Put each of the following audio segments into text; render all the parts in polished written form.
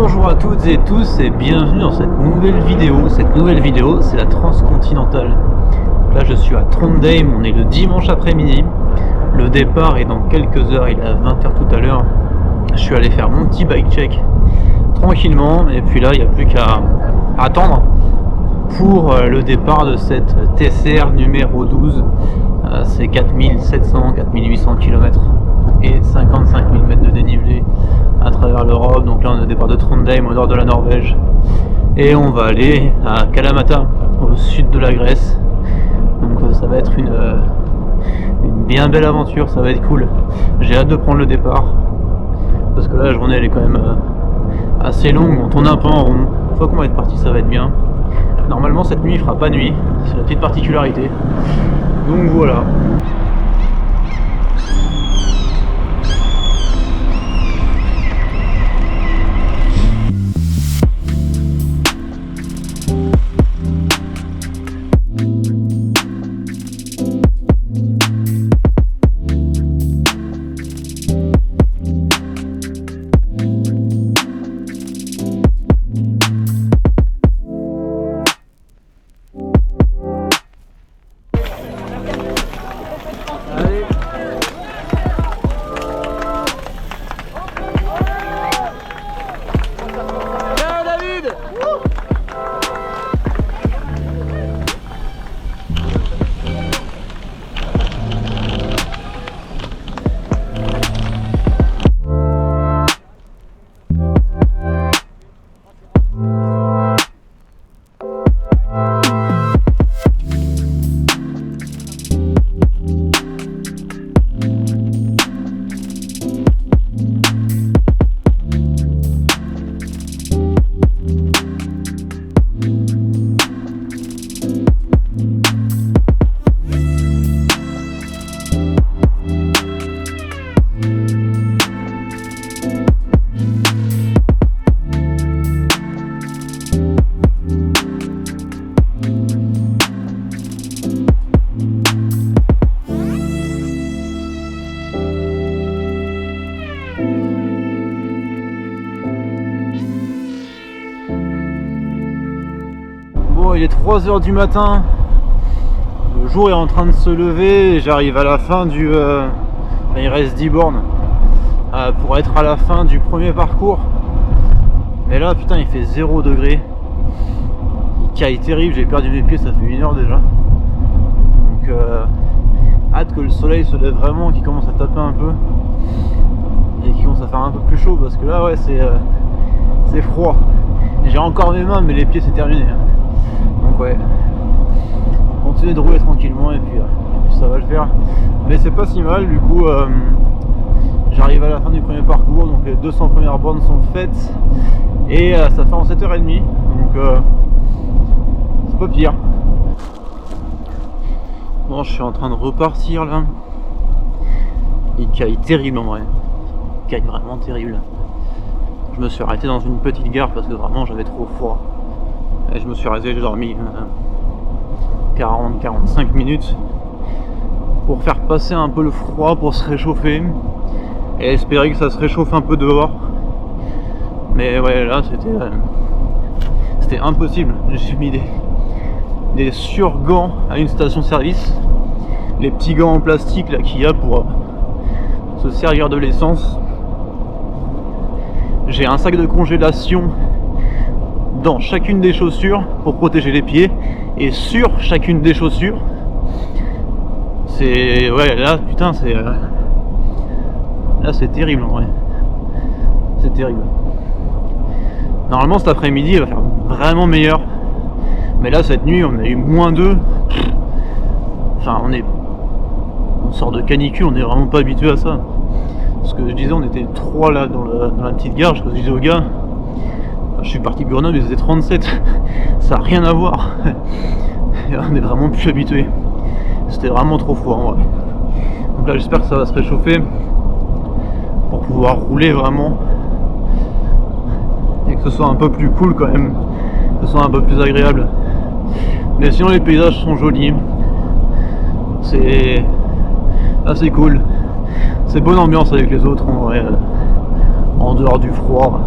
Bonjour à toutes et tous et bienvenue dans cette nouvelle vidéo. Cette nouvelle vidéo, c'est la transcontinentale. Là, je suis à Trondheim, on est le dimanche après-midi. Le départ est dans quelques heures, il est à 20h tout à l'heure. Je suis allé faire mon petit bike check tranquillement et puis là, il n'y a plus qu'à attendre pour le départ de cette TCR numéro 12. C'est 4700-4800 km et 55 000 mètres de dénivelé à travers l'Europe. Donc là on est au départ de Trondheim au nord de la Norvège et on va aller à Kalamata au sud de la Grèce. Donc ça va être une bien belle aventure, ça va être cool. J'ai hâte de prendre le départ parce que là la journée elle est quand même assez longue, on tourne un peu en rond. Une fois qu'on va être parti ça va être bien. Normalement cette nuit il fera pas nuit, c'est la petite particularité. Donc voilà. Bon, il est 3h du matin, le jour est en train de se lever et j'arrive à la fin du... il reste 10 bornes pour être à la fin du premier parcours. Mais là, putain, il fait 0 degré. Il caille terrible, j'ai perdu mes pieds, ça fait 1 heure déjà. Donc, hâte que le soleil se lève vraiment, qu'il commence à taper un peu. Et qu'il commence à faire un peu plus chaud parce que là, ouais, c'est froid. J'ai encore mes mains, mais les pieds, c'est terminé. Donc ouais, continuer de rouler tranquillement et puis ça va le faire. Mais c'est pas si mal, du coup j'arrive à la fin du premier parcours, donc les 200 premières bornes sont faites et ça fait en 7h30, donc c'est pas pire. Bon, je suis en train de repartir là. Il caille terrible en vrai, il caille vraiment terrible. Je me suis arrêté dans une petite gare parce que vraiment j'avais trop froid. Et je me suis arrêté, j'ai dormi 40-45 minutes pour faire passer un peu le froid, pour se réchauffer et espérer que ça se réchauffe un peu dehors. Mais ouais, là c'était impossible. J'ai mis des surgants à une station service, les petits gants en plastique là qu'il y a pour se servir de l'essence. J'ai un sac de congélation dans chacune des chaussures pour protéger les pieds et sur chacune des chaussures. C'est... ouais, là putain, c'est... là c'est terrible en vrai. C'est terrible. Normalement cet après-midi il va faire vraiment meilleur. Mais là cette nuit on a eu -2. Enfin on sort de canicule, on est vraiment pas habitué à ça. Ce que je disais, on était 3 là dans la petite gare, je disais aux gars, je suis parti de Grenoble, ils étaient 37, ça n'a rien à voir. Et on est vraiment plus habitué. C'était vraiment trop froid en vrai. Donc là j'espère que ça va se réchauffer pour pouvoir rouler vraiment et que ce soit un peu plus cool quand même, que ce soit un peu plus agréable. Mais sinon les paysages sont jolis, c'est assez cool, c'est bonne ambiance avec les autres en vrai, en dehors du froid.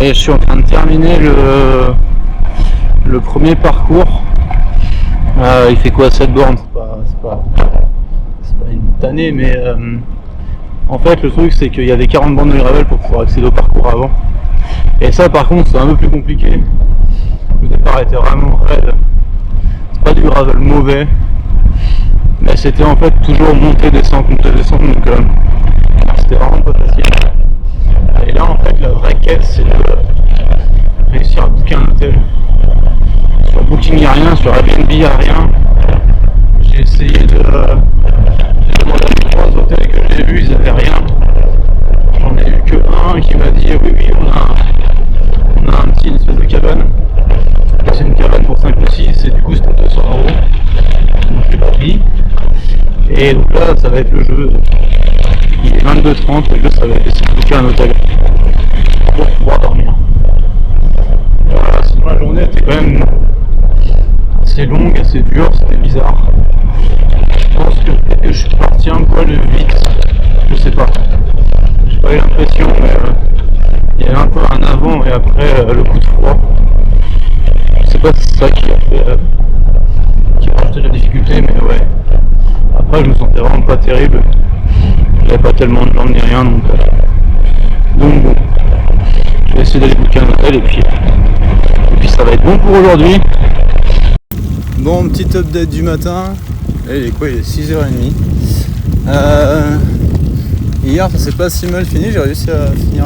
Et je suis en train de terminer le premier parcours. Il fait quoi, 7 bornes? C'est pas une tannée, mais en fait le truc c'est qu'il y avait 40 bornes de gravel pour pouvoir accéder au parcours avant. Et ça par contre c'est un peu plus compliqué. Le départ était vraiment raide. C'est pas du gravel mauvais, mais c'était en fait toujours monter descendre, donc c'était vraiment pas facile. Et là en fait la vraie quête c'est de réussir à booker un hôtel. Sur Booking il n'y a rien, sur Airbnb il n'y a rien. J'ai essayé de demander à 3 hôtels que j'ai vus, ils n'avaient rien. J'en ai eu que un qui m'a dit oui on a une espèce de cabane. C'est une cabane pour 5 ou 6 et du coup c'était 200 €. Donc je l'ai pas pris. Et donc là ça va être le jeu. Il est 22h30 et le jeu ça va être essayer de booker un hôtel pour pouvoir dormir. Voilà, sinon la journée était quand même assez longue, assez dure, c'était bizarre. Je pense que peut-être que je suis parti un poil vite, je sais pas. J'ai pas eu l'impression, mais il y avait un peu un avant et après le coup de froid. Je sais pas si c'est ça qui a fait qui a rajouté la difficulté, mais ouais. Après je me sentais vraiment pas terrible. J'avais pas tellement de jambes ni rien, donc bon. Je vais essayer d'aller booker un hôtel et puis ça va être bon pour aujourd'hui. Bon, petit update du matin. Là, il est quoi? Il est 6h30. Hier ça s'est pas si mal fini, j'ai réussi à finir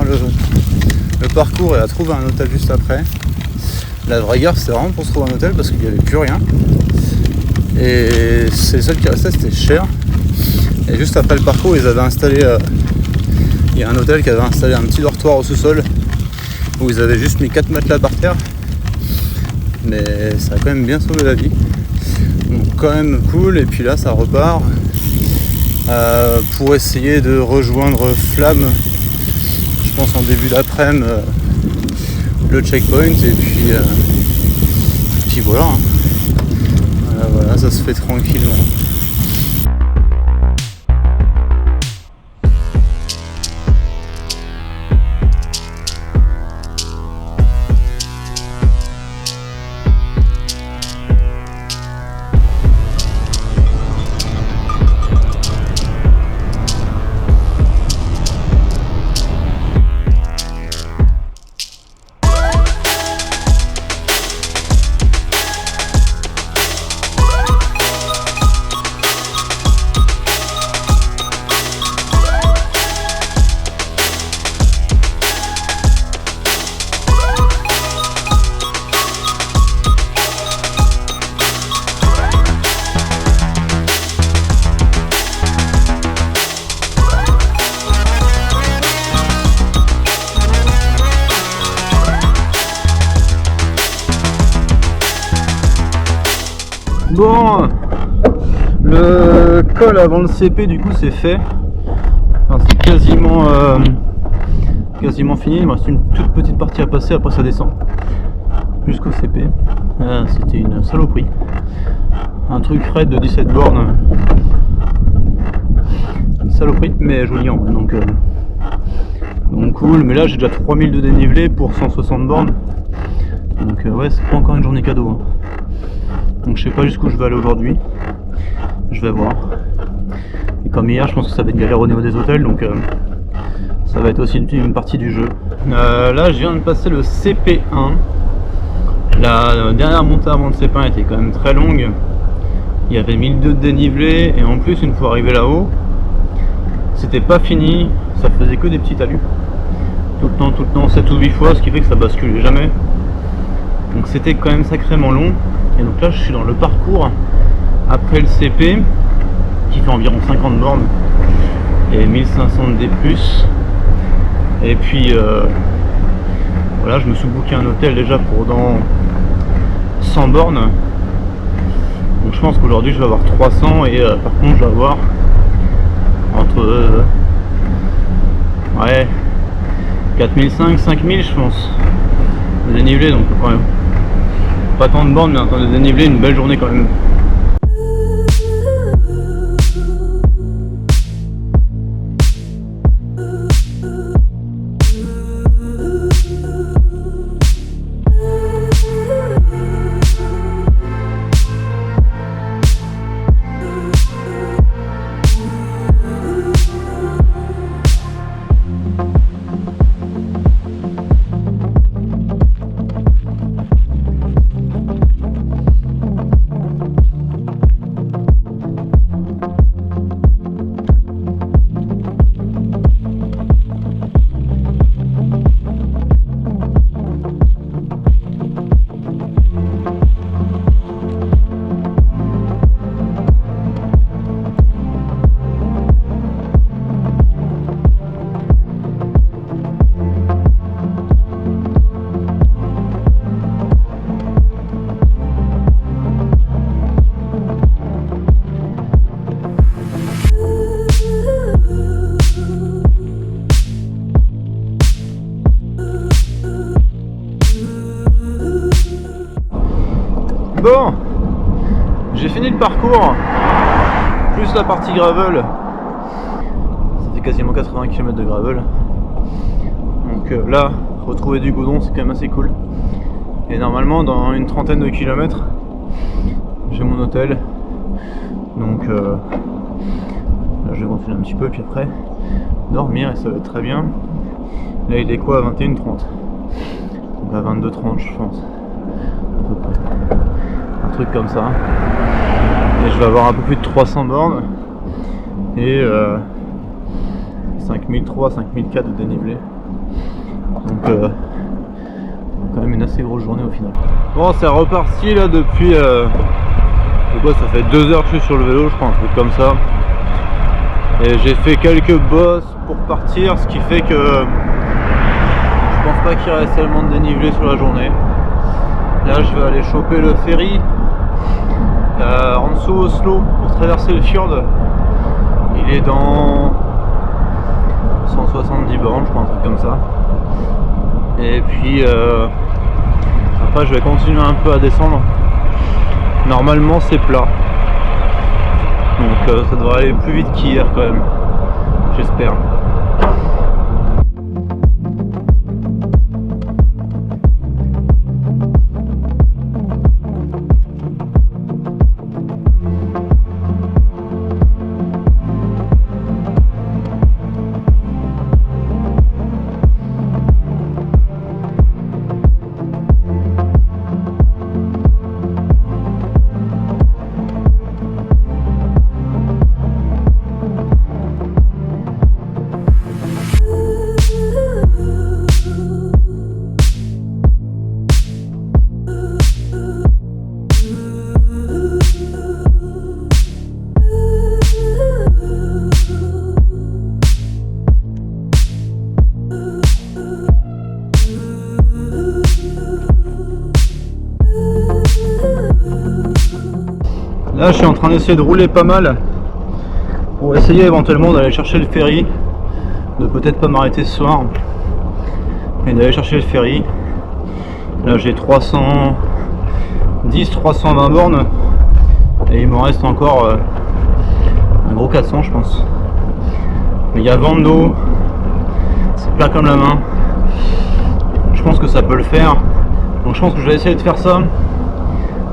le parcours et à trouver un hôtel juste après. La vraie gare c'était vraiment pour se trouver un hôtel parce qu'il n'y avait plus rien. Et c'est le seul qui restait, c'était cher. Et juste après le parcours ils avaient installé il y a un hôtel qui avait installé un petit dortoir au sous-sol où ils avaient juste mis 4 matelas par terre. Mais ça a quand même bien sauvé la vie. Donc quand même cool. Et puis là ça repart pour essayer de rejoindre Flamme, je pense en début d'après-midi, le checkpoint et puis voilà, hein. Voilà, ça se fait tranquillement. Bon, le col avant le CP du coup c'est fait. Enfin, c'est quasiment fini. Il me reste une toute petite partie à passer, après ça descend jusqu'au CP. C'était une saloperie. Un truc raide de 17 bornes. Une saloperie, mais joli en vrai. Donc cool. Mais là j'ai déjà 3000 de dénivelé pour 160 bornes. Donc ouais, c'est pas encore une journée cadeau, hein. Donc je sais pas jusqu'où je vais aller aujourd'hui, je vais voir. Et comme hier, je pense que ça va être galère au niveau des hôtels, donc ça va être aussi une partie du jeu. Là je viens de passer le CP1. La dernière montée avant le CP1 était quand même très longue. Il y avait 1002 de dénivelé et en plus une fois arrivé là-haut, c'était pas fini, ça faisait que des petits talus. Tout le temps, 7 ou 8 fois, ce qui fait que ça basculait jamais. Donc c'était quand même sacrément long. Et donc là je suis dans le parcours après le CP qui fait environ 50 bornes et 1500 D+. Et puis voilà, je me suis booké un hôtel déjà pour dans 100 bornes. Donc je pense qu'aujourd'hui je vais avoir 300 et par contre je vais avoir entre 4500, 5000 je pense de dénivelé, donc quand même pas tant de bornes mais en temps de dénivelé, une belle journée quand même. Bon, j'ai fini le parcours, plus la partie gravel. Ça fait quasiment 80 km de gravel. Donc là, retrouver du goudron, c'est quand même assez cool. Et normalement, dans une trentaine de kilomètres, j'ai mon hôtel. Donc là, je vais continuer un petit peu, puis après, dormir, et ça va être très bien. Là, il est quoi, à 21h30. Donc à 22h30, je pense. À peu près. Un truc comme ça. Et je vais avoir un peu plus de 300 bornes. Et 5003, 5004 de dénivelé. Donc quand même une assez grosse journée au final. Bon, c'est reparti là depuis quoi, ça fait 2 heures que je suis sur le vélo, je crois, un truc comme ça. Et j'ai fait quelques bosses pour partir, ce qui fait que je pense pas qu'il reste tellement de dénivelé sur la journée. Là, je vais aller choper le ferry en dessous Oslo pour traverser le fjord. Il est dans 170 bornes, je crois, un truc comme ça. Et puis après, je vais continuer un peu à descendre. Normalement, c'est plat. Donc ça devrait aller plus vite qu'hier quand même. J'espère. Là, je suis en train d'essayer de rouler pas mal pour essayer éventuellement d'aller chercher le ferry, de peut-être pas m'arrêter ce soir, mais d'aller chercher le ferry. Là, j'ai 320 bornes et il m'en reste encore un gros 400, je pense. Mais il y a vent d'eau, c'est plat comme la main. Je pense que ça peut le faire, donc je pense que je vais essayer de faire ça,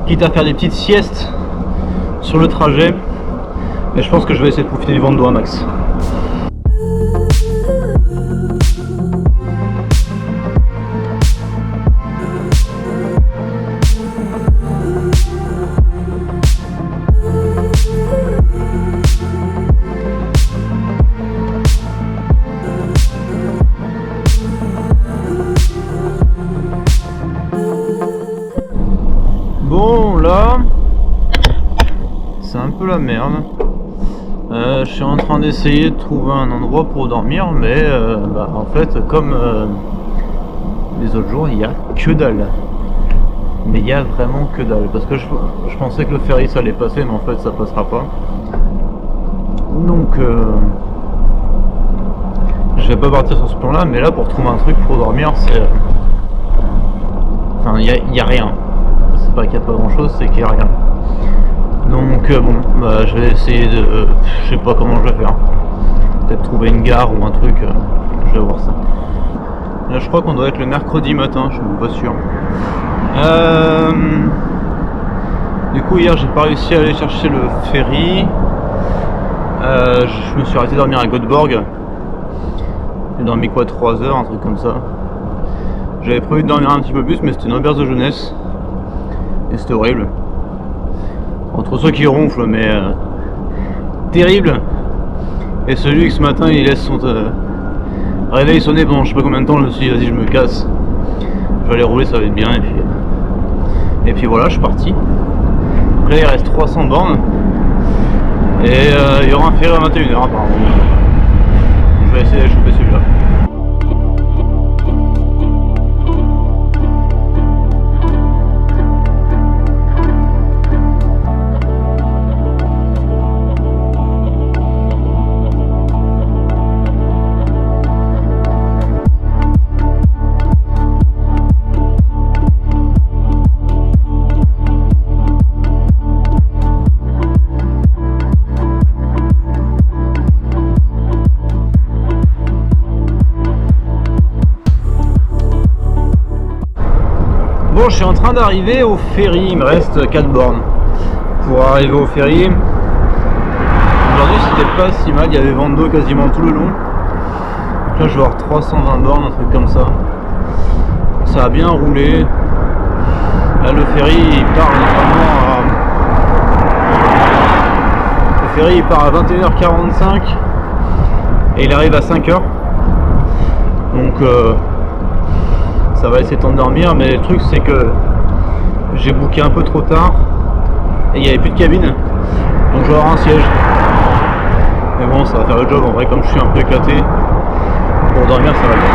quitte à faire des petites siestes sur le trajet, mais je pense que je vais essayer de profiter du vent d'eau à max. Bon, là c'est un peu la merde. Je suis en train d'essayer de trouver un endroit pour dormir, mais en fait, comme les autres jours, il n'y a que dalle. Mais il y a vraiment que dalle. Parce que je pensais que le ferry ça allait passer, mais en fait ça passera pas. Donc je vais pas partir sur ce plan là, mais là pour trouver un truc pour dormir, c'est enfin il y a rien. C'est pas qu'il n'y a pas grand chose, c'est qu'il n'y a rien. Donc bon, je vais essayer de... je sais pas comment je vais faire. Peut-être trouver une gare ou un truc, je vais voir ça. Là je crois qu'on doit être le mercredi matin, je suis même pas sûr. Du coup hier j'ai pas réussi à aller chercher le ferry. Je me suis arrêté dormir à Göteborg. J'ai dormi quoi, 3 heures, un truc comme ça. J'avais prévu de dormir un petit peu plus, mais c'était une auberge de jeunesse. Et c'était horrible. Entre ceux qui ronflent, mais terrible. Et celui que ce matin il laisse son réveil sonner pendant je sais pas combien de temps, je me suis dit vas-y je me casse. Je vais aller rouler, ça va être bien, et puis voilà, je suis parti. Donc là il reste 300 bornes. Et il y aura un ferry à 21h apparemment. Je vais essayer d'aller choper celui-là. Bon, je suis en train d'arriver au ferry, il me reste 4 bornes pour arriver au ferry. Aujourd'hui c'était pas si mal, il y avait vent d'eau quasiment tout le long. Là je vais avoir 320 bornes, un truc comme ça. Ça a bien roulé. Là le ferry il part normalement à... Le ferry il part à 21h45 et il arrive à 5h. Donc ça va essayer de dormir, mais le truc c'est que j'ai booké un peu trop tard et il n'y avait plus de cabine, donc je vais avoir un siège. Mais bon, ça va faire le job en vrai, comme je suis un peu éclaté. Pour dormir, ça va le faire.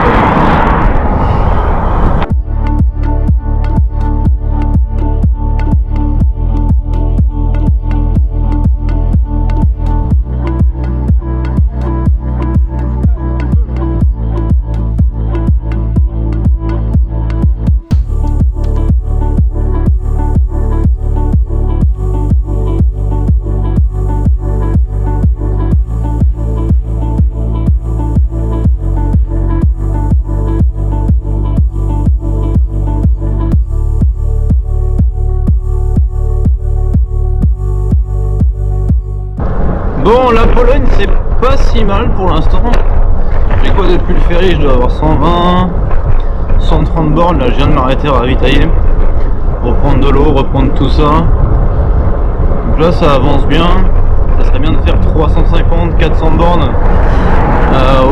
Bon, la Pologne c'est pas si mal pour l'instant. J'ai quoi depuis le ferry? Je dois avoir 120, 130 bornes. Là je viens de m'arrêter à ravitailler, reprendre de l'eau, reprendre tout ça. Donc là ça avance bien. Ça serait bien de faire 350, 400 bornes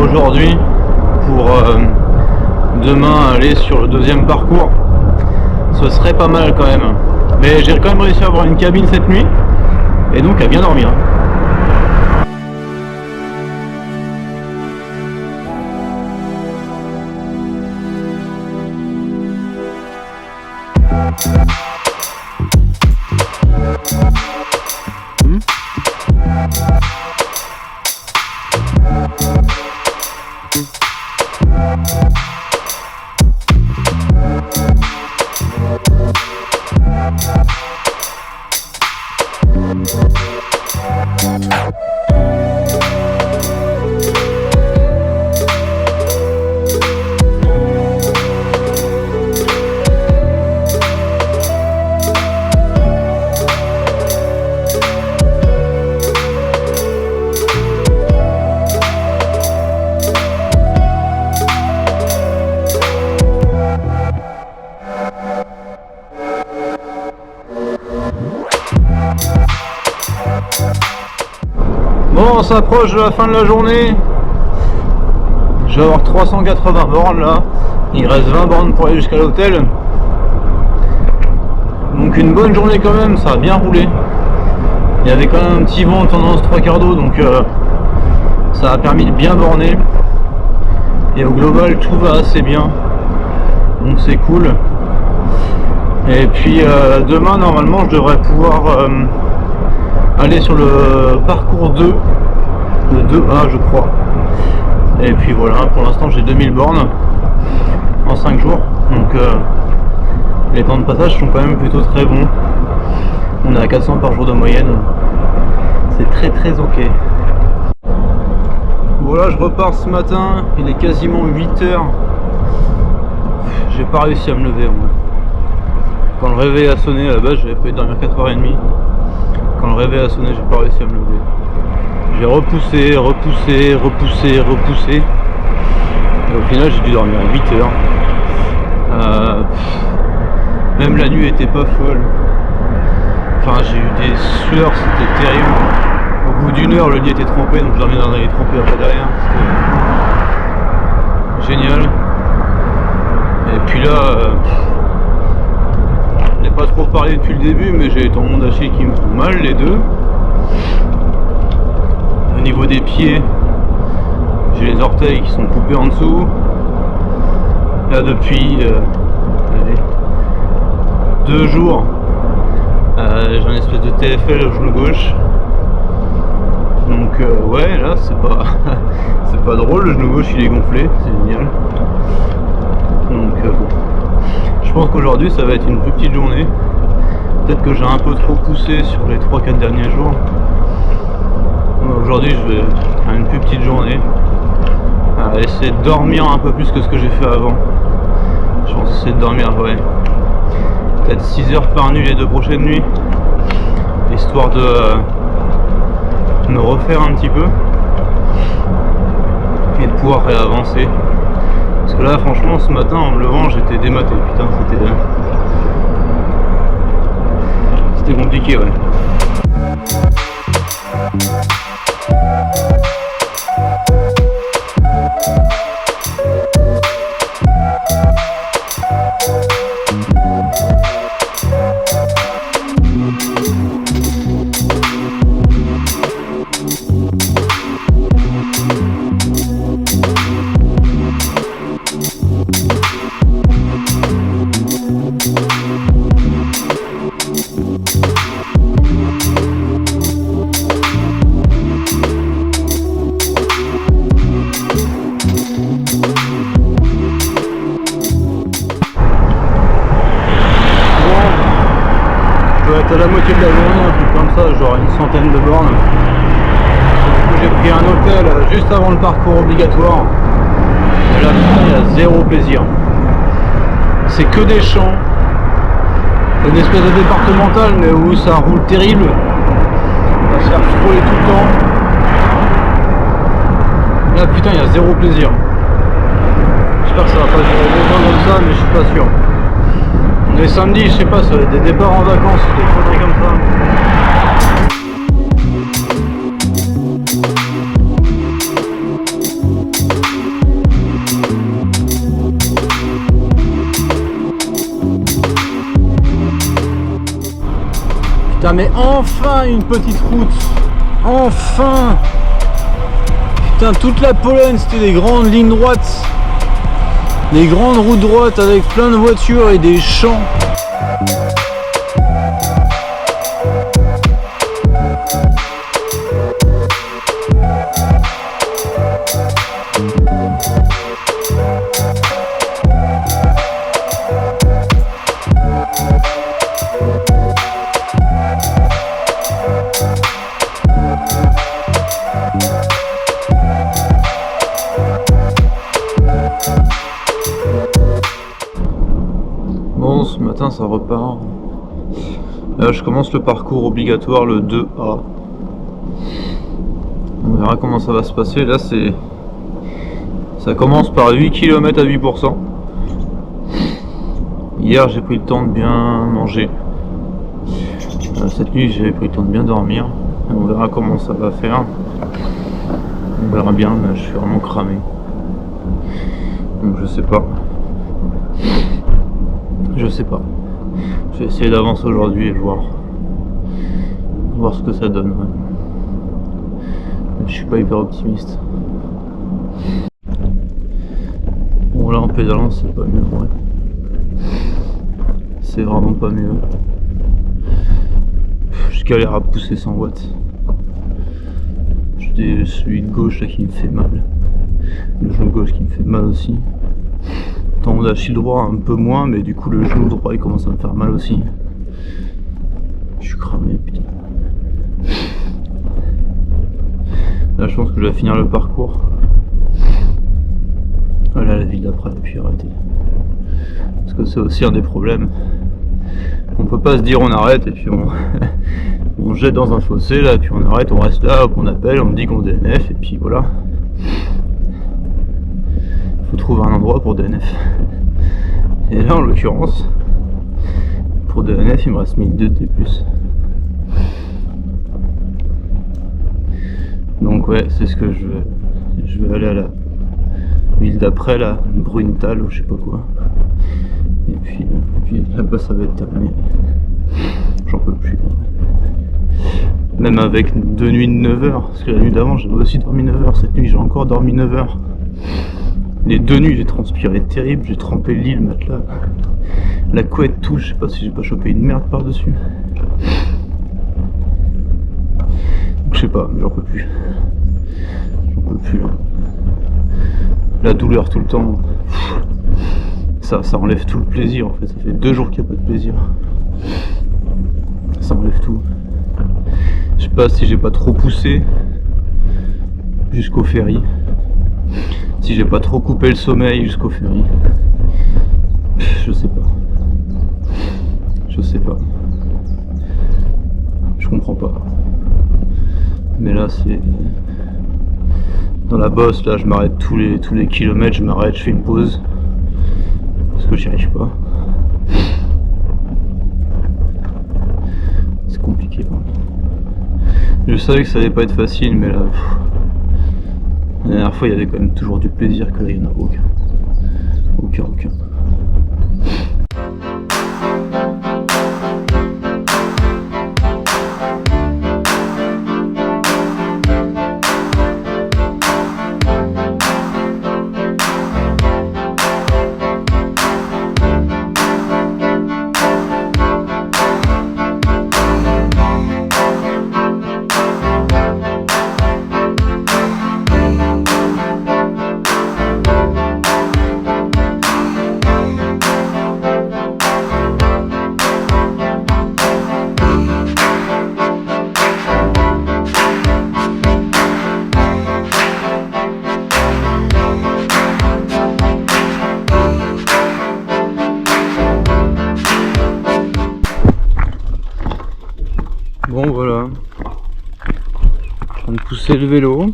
aujourd'hui pour demain aller sur le deuxième parcours. Ce serait pas mal quand même. Mais j'ai quand même réussi à avoir une cabine cette nuit et donc à bien dormir. Bon, on s'approche de la fin de la journée. Je vais avoir 380 bornes là. Il reste 20 bornes pour aller jusqu'à l'hôtel. Donc une bonne journée quand même, ça a bien roulé. Il y avait quand même un petit vent tendance 3/4 d'eau, donc ça a permis de bien borner. Et au global tout va assez bien. Donc c'est cool. Et puis demain normalement je devrais pouvoir aller sur le parcours 2, le 2A je crois. Et puis voilà, pour l'instant j'ai 2000 bornes en 5 jours. Donc les temps de passage sont quand même plutôt très bons. On est à 400 par jour de moyenne. C'est très ok. Voilà, je repars ce matin, il est quasiment 8h. J'ai pas réussi à me lever. Moi. Quand le réveil a sonné, à la base j'avais pu dormir 4h30. Quand le réveil a sonné, j'ai pas réussi à me lever. J'ai repoussé. Et au final, j'ai dû dormir 8 heures. Même la nuit était pas folle. Enfin, j'ai eu des sueurs, c'était terrible. Au bout d'une heure, le lit était trempé, donc je dormais dans un lit trempé après derrière. C'était génial. Et puis là, je n'ai pas trop parlé depuis le début, mais j'ai les tendons d'Achille qui me font mal, les deux. Au niveau des pieds, j'ai les orteils qui sont coupés en dessous. Là, depuis 2 jours, j'ai une espèce de TFL au genou gauche. Donc ouais, là c'est pas c'est pas drôle, le genou gauche il est gonflé, c'est génial. Donc bon, je pense qu'aujourd'hui ça va être une plus petite journée. Peut-être que j'ai un peu trop poussé sur les 3-4 derniers jours. Aujourd'hui je vais faire une plus petite journée, essayer de dormir un peu plus que ce que j'ai fait avant. Je pense essayer de dormir, ouais, peut-être 6 heures par nuit les 2 prochaines nuits, histoire de me refaire un petit peu et de pouvoir réavancer. Parce que là franchement ce matin en me levant j'étais dématé, putain c'était compliqué, ouais. À la moitié de la journée, un truc comme ça, genre une centaine de bornes. J'ai pris un hôtel juste avant le parcours obligatoire. Et là, putain, il y a zéro plaisir. C'est que des champs. Une espèce de départemental, mais où ça roule terrible. Ça se faire frôler tout le temps. Là, putain, il y a zéro plaisir. J'espère que ça va pas durer longtemps comme ça, mais je suis pas sûr. On est samedi, je sais pas, ça va être des départs en vacances, des conneries comme ça. Putain, mais enfin une petite route. Enfin. Putain, toute la Pologne, c'était des grandes lignes droites. Des grandes routes droites avec plein de voitures et des champs. Bon, ce matin ça repart. Là je commence le parcours obligatoire, le 2A. On verra comment ça va se passer. Là ça commence par 8 km à 8%. Hier j'ai pris le temps de bien manger. Cette nuit j'ai pris le temps de bien dormir. On verra comment ça va faire. On verra bien, mais je suis vraiment cramé. Donc je sais pas. Je sais pas. Je vais essayer d'avancer aujourd'hui et voir ce que ça donne. Ouais. Je suis pas hyper optimiste. Bon là en pédalant c'est pas mieux, ouais. C'est vraiment pas mieux. Je galère à pousser 100 watts. J'ai celui de gauche là qui me fait mal. Le genou gauche qui me fait mal aussi. Tendon d'Achille droit un peu moins, mais du coup le genou droit il commence à me faire mal aussi. Je suis cramé, putain. Là je pense que je vais finir le parcours. Voilà la ville d'après, et puis arrêter. Parce que c'est aussi un des problèmes. On peut pas se dire on arrête et puis on jette dans un fossé là, puis on arrête, on reste là, on appelle, on dit qu'on DNF et puis voilà. Faut trouver un endroit pour DNF. Et là en l'occurrence, pour DNF il me reste 1002 T+. Donc ouais, c'est ce que je vais. Je vais aller à la ville d'après là, Bruntal ou je sais pas quoi. Et puis là-bas ça va être terminé. J'en peux plus. Même avec 2 nuits de 9 heures, parce que la nuit d'avant j'avais aussi dormi 9 heures, cette nuit j'ai encore dormi 9 heures. Les 2 nuits j'ai transpiré terrible, j'ai trempé le lit, le matelas, la couette, tout, je sais pas si j'ai pas chopé une merde par dessus. Je sais pas, j'en peux plus. J'en peux plus là. La douleur tout le temps. Ça enlève tout le plaisir en fait, ça fait 2 jours qu'il n'y a pas de plaisir. Ça enlève tout. Je sais pas si j'ai pas trop poussé jusqu'au ferry. Si j'ai pas trop coupé le sommeil jusqu'au ferry. Je sais pas. Je sais pas. Je comprends pas. Mais là c'est... Dans la bosse, là je m'arrête tous les kilomètres, je m'arrête, je fais une pause. Parce que j'y arrive pas. C'est compliqué. Je savais que ça allait pas être facile, mais là... La dernière fois il y avait quand même toujours du plaisir, que là il n'y en a aucun. Aucun. Bon voilà, je viens de pousser le vélo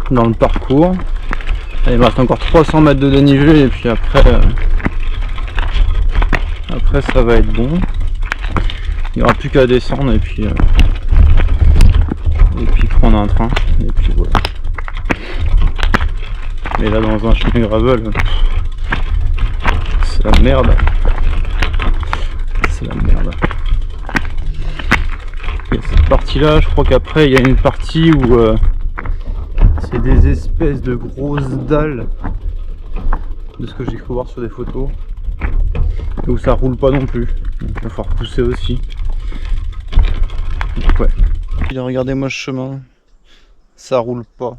dans le parcours. Il me reste encore 300 mètres de dénivelé et puis après ça va être bon. Il n'y aura plus qu'à descendre et puis prendre un train et puis voilà. Mais là dans un chemin gravel, c'est la merde. C'est la merde. Et cette partie là, je crois qu'après il y a une partie où c'est des espèces de grosses dalles, de ce que j'ai cru voir sur des photos, et où ça roule pas non plus, donc il va falloir pousser aussi. Donc ouais. Puis regardez-moi ce chemin, ça roule pas.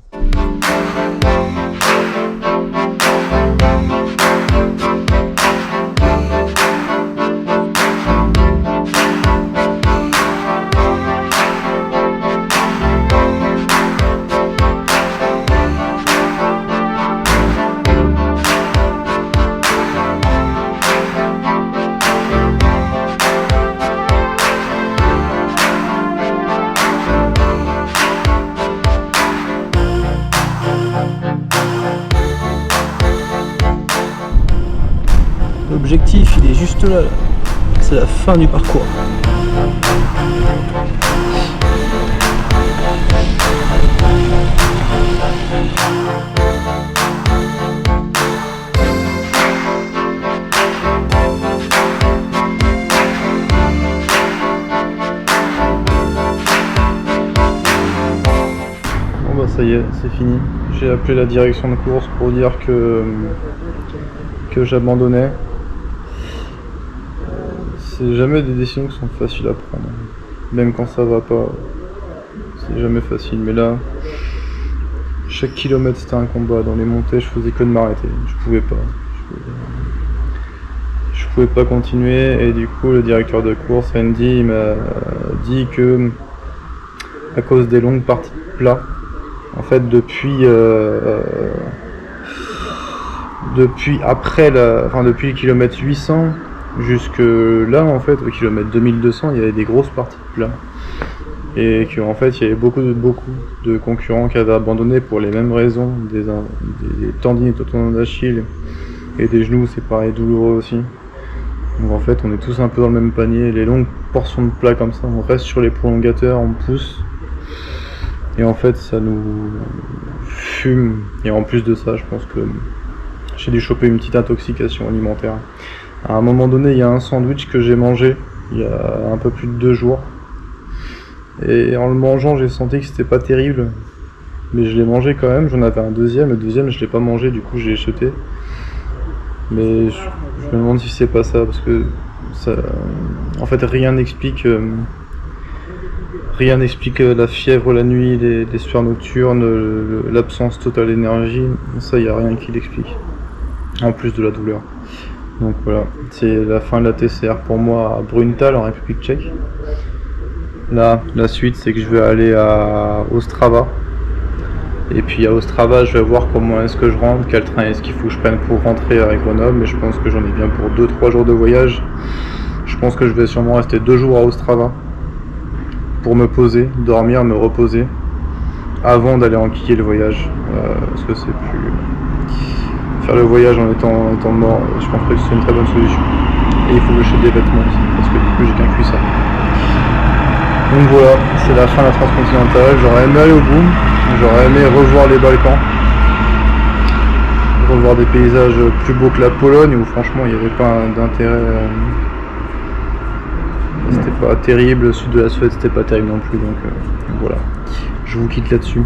L'objectif il est juste là, c'est la fin du parcours. Bon bah ça y est, c'est fini. J'ai appelé la direction de course pour dire que j'abandonnais. C'est jamais des décisions qui sont faciles à prendre, même quand ça va pas, c'est jamais facile, mais là, chaque kilomètre c'était un combat, dans les montées je faisais que de m'arrêter, je pouvais pas continuer, et du coup le directeur de course, Andy, il m'a dit que, à cause des longues parties de plat, en fait depuis le kilomètre 800, jusque là en fait au kilomètre 2200 il y avait des grosses parties de plat et qu'en fait il y avait beaucoup de concurrents qui avaient abandonné pour les mêmes raisons, des tendinites au tendon d'Achille et des genoux, c'est pareil, douloureux aussi. Donc en fait on est tous un peu dans le même panier, les longues portions de plat comme ça, on reste sur les prolongateurs, on pousse et en fait ça nous fume, et en plus de ça je pense que j'ai dû choper une petite intoxication alimentaire. À un moment donné, il y a un sandwich que j'ai mangé il y a un peu plus de 2 jours. Et en le mangeant, j'ai senti que c'était pas terrible. Mais je l'ai mangé quand même, j'en avais un deuxième. Le deuxième, je l'ai pas mangé, du coup, je l'ai jeté. Mais je me demande si c'est pas ça, parce que ça, en fait, rien n'explique la fièvre la nuit, les sueurs nocturnes, l'absence totale d'énergie. Ça, il n'y a rien qui l'explique. En plus de la douleur. Donc voilà, c'est la fin de la TCR pour moi à Bruntal en République tchèque. Là, la suite c'est que je vais aller à Ostrava. Et puis à Ostrava, je vais voir comment est-ce que je rentre, quel train est-ce qu'il faut que je prenne pour rentrer à Grenoble. Mais je pense que j'en ai bien pour 2-3 jours de voyage. Je pense que je vais sûrement rester 2 jours à Ostrava pour me poser, dormir, me reposer avant d'aller enquiller le voyage, parce que c'est plus... Faire le voyage en étant mort, je pense pas que c'est une très bonne solution. Et il faut que j'achète des vêtements aussi, parce que du coup j'ai qu'un cuissard. Donc voilà, c'est la fin de la transcontinentale. J'aurais aimé aller au bout, j'aurais aimé revoir les Balkans, revoir des paysages plus beaux que la Pologne, où franchement il n'y avait pas d'intérêt. C'était pas terrible, le sud de la Suède c'était pas terrible non plus, donc voilà. Je vous quitte là-dessus.